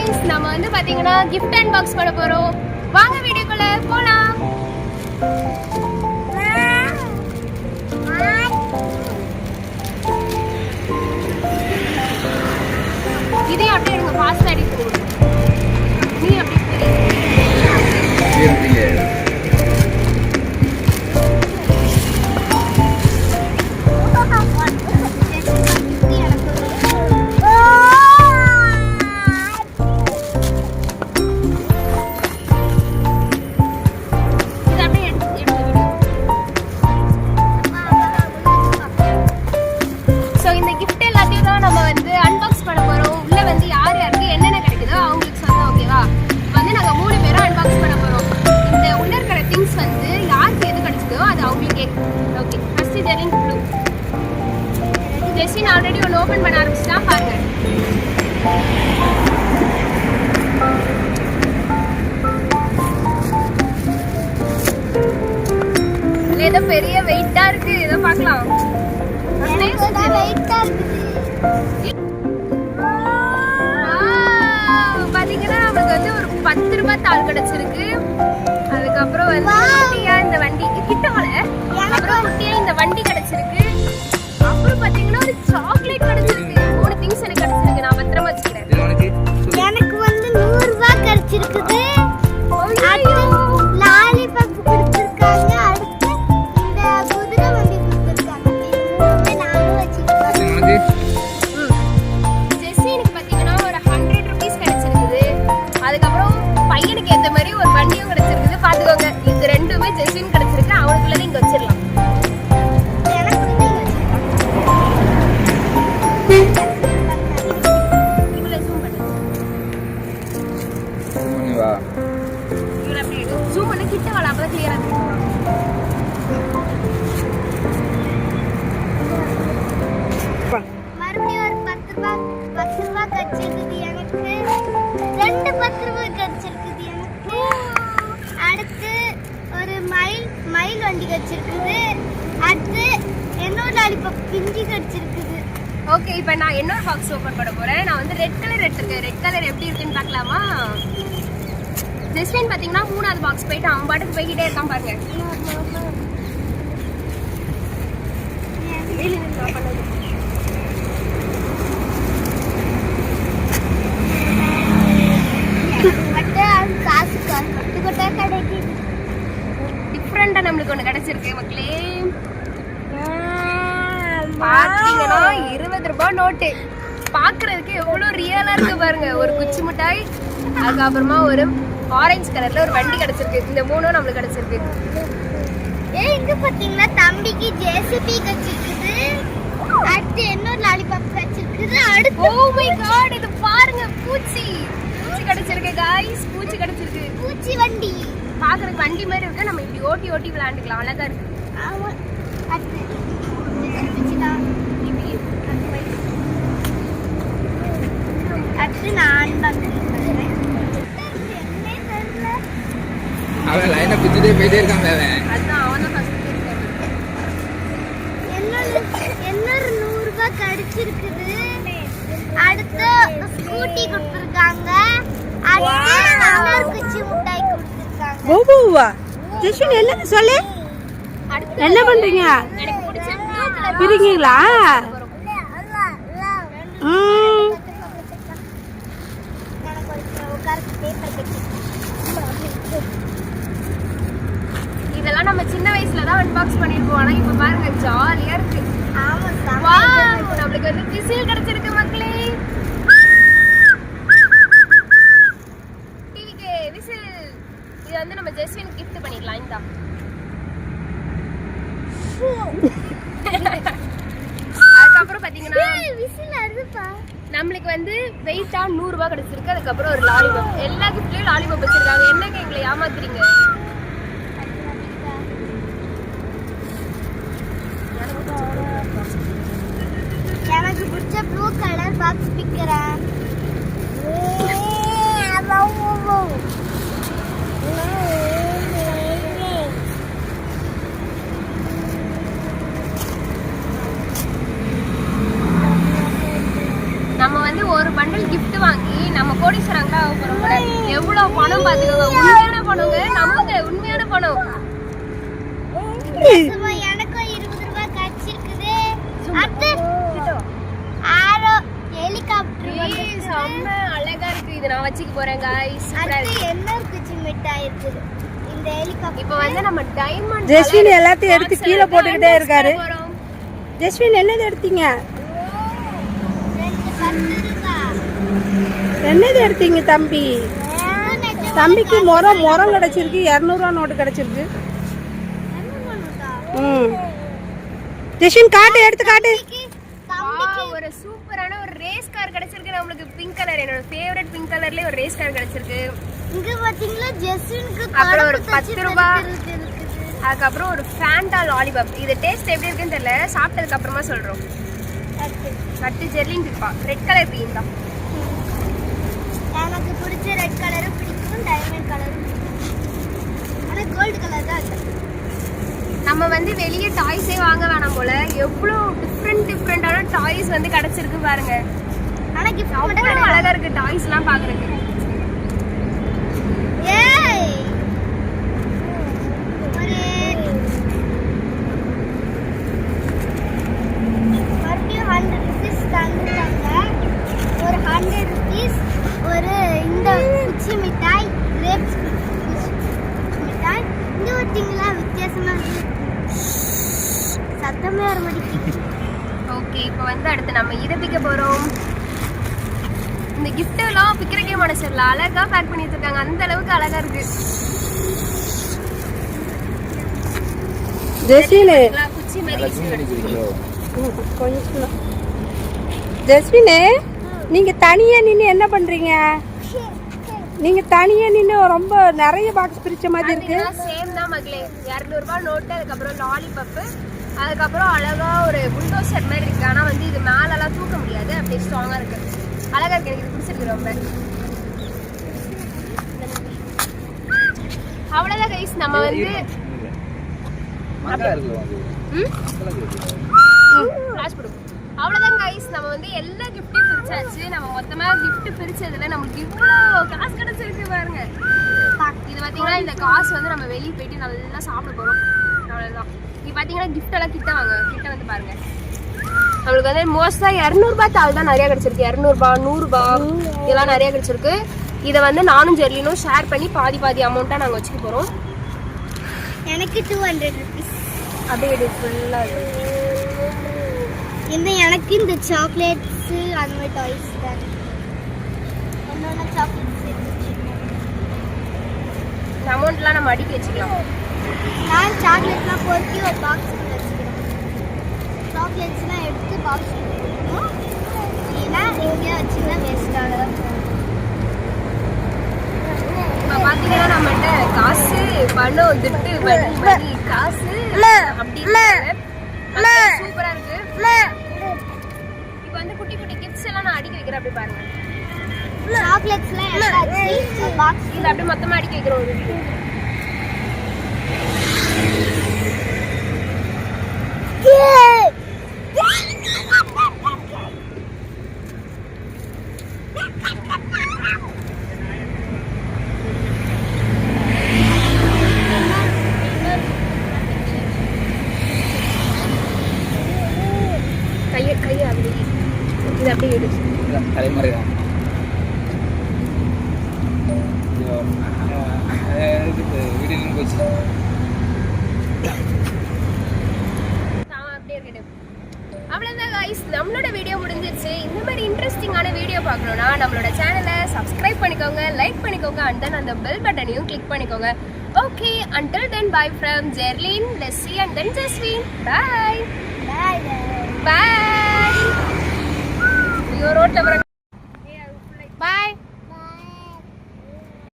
Guys நம்ம வந்து பாத்தீங்கன்னா gift unbox பண்ண போறோம். வாங்க வீடியோக்குள்ள போலாம். இதே அப்படியே எடுங்க ஃபாஸ்ட் ஆடி போகுது. நீ அப்படியே போறீங்க. ஜெசின் ஆல்ரெடி ஒன்று ஓபன் பண்ண ஆரம்பிச்சுட்டா பாருங்க. ஏதோ பெரிய வெயிட்டா இருக்கு, ஏதோ பார்க்கலாம். பாத்தீங்கன்னா நமக்கு வந்து ஒரு 10 ரூபாய் தாள் கிடைச்சிருக்கு. அதுக்கப்புறம் வந்து குட்டியா இந்த வண்டி கிட்டவல, அப்புறம் குட்டியா இந்த வண்டி கிடைச்சிருக்கு. அப்புறம் பாத்தீங்கன்னா ஒரு சாக்லேட் கிடைச்சிருக்கு. 3 திங்ஸ் எனக்கு கிடைச்சிருக்கு. நான் பத்திரமா வச்சுக்கிறேன். எனக்கு வந்து 100 ரூபாய் கிடைச்சிருக்குது. லாலிபாப் கொடுத்திருக்காங்க. அடுத்து இந்த குதிரை வண்டி கொடுத்திருக்காங்க. இது நானும் வச்சிருக்கேன். ஜெசினுக்கு பாத்தீங்கன்னா ஒரு 100 ரூபீஸ் கிடைச்சிருக்குது. அதுக்கப்புறம் பையனுக்கு ஏத்த மாதிரி ஒரு வண்டியும் கிடைச்சிருக்குது. பாத்துக்கோங்க, இது ரெண்டுமே ஜெசின் கிடைச்சிருக்கு. அவனுக்குள்ளதை இங்க வச்சிடலாம். மறுபடியும் ஒரு 10 ரூபாய் கிடைச்சிருக்குது எனக்கு. 2 10 ரூபாய் கிடைச்சிருக்குது எனக்கு. அடுத்து ஒரு மயில் வண்டி கிடைச்சிருக்குது. அடுத்து என்னோட லாலிபாப் பிஞ்சி கிடைச்சிருக்குது. ஓகே, இப்போ நான் இன்னொரு பாக்ஸ் ஓபன் பண்ண போறேன். நான் வந்து ரெட் கலர் எடுத்துருக்கேன். ரெட் கலர் எப்படி இருக்குன்னு பார்க்கலாமா? ஜெஸ்வின் பாத்தீங்கன்னா 3வது பாக்ஸ் போயிட்டு அவன் பாட்டுக்கு போய்கிட்டே இருக்கான் பாருங்க. டிஃப்ரெண்டா நம்மளுக்கு ஒண்ணு கிடைச்சிருக்கு மக்களே. பாத்தீங்கன்னா 20 ரூபாய் நோட்டு. பாக்குறதுக்கு எவ்வளவு ரியலா இருக்கு பாருங்க. ஒரு குச்சி மிட்டாய், அதுக்கப்புறமா ஒரு ஆரஞ்சு கலர்ல ஒரு வண்டி கிடைச்சிருக்கு. இந்த 3ம் நம்மளுக்கு கிடைச்சிருக்கு. இங்க பாத்தீங்கன்னா தம்பிக்கு ஜேசிபி கிடைச்சிருக்குது. அடுத்து என்னோட லாலிபாப் கிடைச்சிருக்குது. அடுத்து ஓ மை காட், இது பாருங்க, பூச்சி கிடைச்சிருக்கு गाइस. பூச்சி கிடைச்சிருக்கு. பூச்சி வண்டி பாக்குறதுக்கு வண்டி மாதிரி இருக்கு. நம்ம இப்படி ஓட்டி ஓட்டி விளையாண்டுக்கலாம். அழகா இருக்கு. ஆமா. அடுத்து நான் பண்றேன். அவன் லைனை பிடிச்சிட்டே போயிட்டே இருக்கான். அதான் அவன் தான் ஃபர்ஸ்ட் என்னொரு 100 ரூபாய் கிடைச்சிருக்குது. அடுத்து ஸ்கூட்டி கொடுத்திருக்காங்க. அடுத்து குச்சி மிட்டாய் கொடுத்திருக்காங்க. ஓபோவா ஜெஸ்வின் என்னன்னு சொல்லு. என்ன பண்றீங்க? எனக்கு பிடிச்ச ப்ளூ கலர் பிரிங்கீங்களா? இதெல்லாம் நம்ம சின்ன வயசுல தான் அன்பாக்ஸ் பண்ணிருப்போம். ஆனா இப்ப பாருங்க ஜாலியா இருக்கு. ஆமா, வாவ், நமக்கு வந்து விசில் கிடைச்சிருக்கு மக்களே. டிவிக்கு விசில். இது வந்து நம்ம ஜெஸ்வின் gift பண்ணிடலாம். இந்தா அதுக்கப்புறம் பாத்தீங்கன்னா விசில் அறுப்பா. நம்மளுக்கு வந்து வெயிட்டா 100 ரூபாய் கிடைச்சிருக்கு. அதுக்கப்புறம் ஒரு லாலிபாப். எல்லா கிஃப்ட்லயும் லாலிபாப் வச்சிருக்காங்க. என்னங்க எங்களை ஏமாத்துறீங்க? எனக்கு பிடிச்ச ப்ளூ கலர் பாக்ஸ் பிக்கிறேன். நம்ம வந்து ஒரு பண்டல் gift வாங்கி நம்ம கோடீஸ்வரங்களா ஆக போறோம் போல. எவ்வளவு பணம் பாத்துக்கோங்க. உண்மையான பணங்க, நம்புங்க, உண்மையான பணம். சும்மா எனக்கும் 20 ரூபாய் கிடைச்சிருக்குது. அடுத்து ஆரோ ஹெலிகாப்டர் செம்ம அழகா இருக்கு. இது நான் வச்சுக்க போறேன் guys. சூப்பரா அடுத்து இருக்கு. என்ன குச்சி மிட்டாய் இருக்குது இந்த ஹெலிகாப்டர். இப்போ வந்து நம்ம டைமண்ட் ஜெஸ்வின் எல்லாத்தையும் எடுத்து கீழே போட்டுக்கிட்டே இருக்காரு. ஜெஸ்வின் என்னது எடுத்தீங்க? 10 ரூபாய். என்னது எடுத்தீங்க தம்பி? தம்பிக்கு முறம் கிடைச்சிருக்கு. 200 ரூபா நோட்டு கிடைச்சிருக்கு. ஜெஸ்வின் காட்டு, எடுத்து காட்டு. ஒரு சூப்பரான ஒரு ரேஸ் கார் கிடைச்சிருக்கு நம்மளுக்கு. பிங்க் கலர், என்னோட ஃபேவரட் பிங்க் கலர்லயே ஒரு ரேஸ் கார் கிடைச்சிருக்கு. இங்க பாத்தீங்களா ஜெஸ்வினுக்கு அப்புறம் ஒரு 10 ரூபாய். அதுக்கப்புறம் ஒரு ஃபேண்டா லாலிபாப். இது டேஸ்ட் எப்படி இருக்குன்னு தெரியல, சாப்பிட்டதுக்கு அப்புறமா சொல்றோம். கட்டு ஜெர்லின் இருப்பா. ரெட் கலர் பீன் தான் எனக்கு பிடிச்ச. ரெட் கலரும் பிடிக்கும், டைமண்ட் கலரும் பிடிக்கும். ஆனா கோல்ட் கலர் தான் இருக்கு. நம்ம வந்து வெளியே டாய்ஸே வாங்க வேணாம் போல. எவ்வளோ டிஃப்ரெண்டான டாய்ஸ் வந்து கிடைச்சிருக்கு பாருங்க. ஆனா கிஃப்ட் அவ்வளோ மட்டும் அழகா இருக்கு டாய்ஸ்லாம் பார்க்கறதுக்கு. ஏய் ஒரு மறுபடியும் 100 ருபீஸ் தந்துட்டாங்க. ஒரு 100 ருபீஸ் ஒரு இந்த குச்சி மிட்டாய், கிரேப்ஸ் மிட்டாய். இந்த ஒட்டிங்களா வித்தியாசமா இருக்கு. சத்தமே வர மாட்டேங்குது. ஓகே, இப்போ வந்து அடுத்து நம்ம இதை பிக்க போறோம். இந்த கிஃப்ட் எல்லாம் பிக்கிறக்கே மனசு இல்லை. அழகா பேக் பண்ணி வச்சிருக்காங்க. அந்த அளவுக்கு அழகா இருக்கு. ஜெஸ்வின் குச்சி மாதிரி கொஞ்சம். ஜெஸ்வின், நீங்க தனியா நின்று என்ன பண்றீங்க? நீங்க தனியா நின்று ரொம்ப நிறைய பாக்ஸ் பிரிச்ச மாதிரி இருக்கு. சேம் தான் மகளே. 200 ரூபாய் நோட்டு, அதுக்கப்புறம் லாலிபப், அதுக்கப்புறம் அழகா ஒரு புல்டோசர் மாதிரி இருக்கு. ஆனா வந்து இது மேலெல்லாம் தூக்க முடியாது, அப்படியே ஸ்ட்ராங்கா இருக்கு. அழகா இருக்கு, எனக்கு இது பிடிச்சிருக்கு ரொம்ப. அவ்வளவுதான் கைஸ். நம்ம வந்து ஃபிளாஷ் போடுவோம். அவ்வளவுதான் கைஸ், நம்ம வந்து எல்லா கிஃப்ட்டையும் பிரிச்சாச்சு. நம்ம மொத்தமா கிஃப்ட் பிரிச்சதுல நமக்கு இவ்வளவு காசு கிடைச்சிருக்கு பாருங்க. இது பாத்தீங்கன்னா இந்த காசு வந்து நம்ம வெளியே போயிட்டு நல்லா சாப்பிட போறோம். அவ்வளவுதான். இது பாத்தீங்கன்னா கிஃப்ட் எல்லாம் கிட்ட வாங்க, கிட்ட வந்து பாருங்க. நம்மளுக்கு வந்து மோஸ்டா 200 ரூபாய் தாள் தான் நிறைய கிடைச்சிருக்கு. 200 ரூபாய், 100 ரூபாய் இதெல்லாம் நிறைய கிடைச்சிருக்கு. இதை வந்து நானும் ஜெர்லினும் ஷேர் பண்ணி பாதி அமௌண்ட்டா நாங்க வச்சுக்க போறோம். எனக்கு 200 ருபீஸ். அப்படியே ஃபுல்லா இருக்கு. இந்த எனக்கு இந்த சாக்லேட்ஸ் அந்த மாதிரி டாய்ஸ் தான். ஒன்னொன்னா சாக்லேட்ஸ் இந்த அமௌண்ட்லாம் நம்ம அடிக்க வச்சுக்கலாம். நான் சாக்லேட்லாம் பொறுக்கி ஒரு பாக்ஸுக்கு வச்சுக்கிறேன். சாக்லேட்ஸ்லாம் எடுத்து பாக்ஸுக்கு வைக்கணும். ஏன்னா எங்கேயா வச்சுன்னா வேஸ்ட் ஆகலாம். இப்போ பார்த்தீங்கன்னா நம்மகிட்ட காசு, பணம், திட்டு, மணி, காசு அப்படி சூப்பரா இருக்கு. இப்போ வந்து குட்டி குட்டி கிஃப்ட்ஸ் எல்லாம் நான் அடிக்க வைக்கிறேன். அப்படி பாருங்க. சாக்லேட்ஸ்லாம் எடுத்து பாக்ஸ் இதை அப்படியே மொத்தமா அடிக்க வைக்கிறோம் ஒரு வீடியோ. கையை அப்படியே இது அப்படியே எடு. தலைமுறை தான். வீடு போச்சு. அப்படியே இருக்கட்டும். அவ்வளோதான் கைஸ், நம்மளோட வீடியோ முடிஞ்சிருச்சு. இந்த மாதிரி இன்ட்ரெஸ்டிங்கான வீடியோ பார்க்கணும்னா நம்மளோட சேனலை சப்ஸ்கிரைப் பண்ணிக்கோங்க, லைக் பண்ணிக்கோங்க, அண்ட் தென் அந்த பெல் பட்டனையும் கிளிக் பண்ணிக்கோங்க. Okay, until then bye from Jerlyn, Leslie and then Jaswin. Bye. Bye. Bye. ஐயோ ரோட்ல